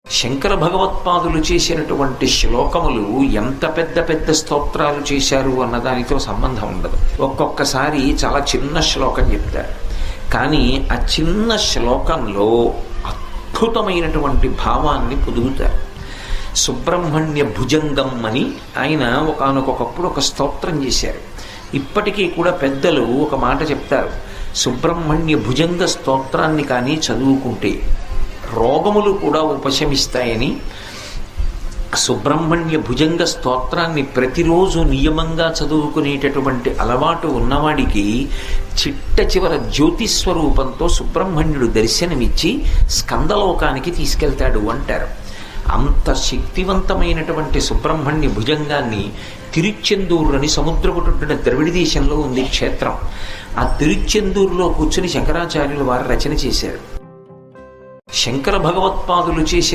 శంకర భగవత్పాదులు చేసినటువంటి శ్లోకములు ఎంత పెద్ద పెద్ద స్తోత్రాలు చేశారు అన్నదానితో సంబంధం ఉండదు. ఒక్కొక్కసారి చాలా చిన్న శ్లోకం చెప్తారు, కానీ ఆ చిన్న శ్లోకంలో అద్భుతమైనటువంటి భావాన్ని పొదుగుతారు. సుబ్రహ్మణ్య భుజంగం అని ఆయన ఒకానొకప్పుడు ఒక స్తోత్రం చేశారు. ఇప్పటికీ కూడా పెద్దలు ఒక మాట చెప్తారు, సుబ్రహ్మణ్య భుజంగ స్తోత్రాన్ని కానీ చదువుకుంటే రోగములు కూడా ఉపశమిస్తాయని. సుబ్రహ్మణ్య భుజంగ స్తోత్రాన్ని ప్రతిరోజు నియమంగా చదువుకునేటటువంటి అలవాటు ఉన్నవాడికి చిట్ట చివర జ్యోతిస్వరూపంతో సుబ్రహ్మణ్యుడు దర్శనమిచ్చి స్కందలోకానికి తీసుకెళ్తాడు అంటారు. అంత శక్తివంతమైనటువంటి సుబ్రహ్మణ్య భుజంగాన్ని తిరుచెందూరు అని సముద్రపుటున్న ద్రవిడ దేశంలో ఉంది క్షేత్రం. ఆ తిరుచెందూరులో కూర్చుని శంకరాచార్యులు వారు రచన చేశారు. శంకర భగవత్పాదులు చేసిన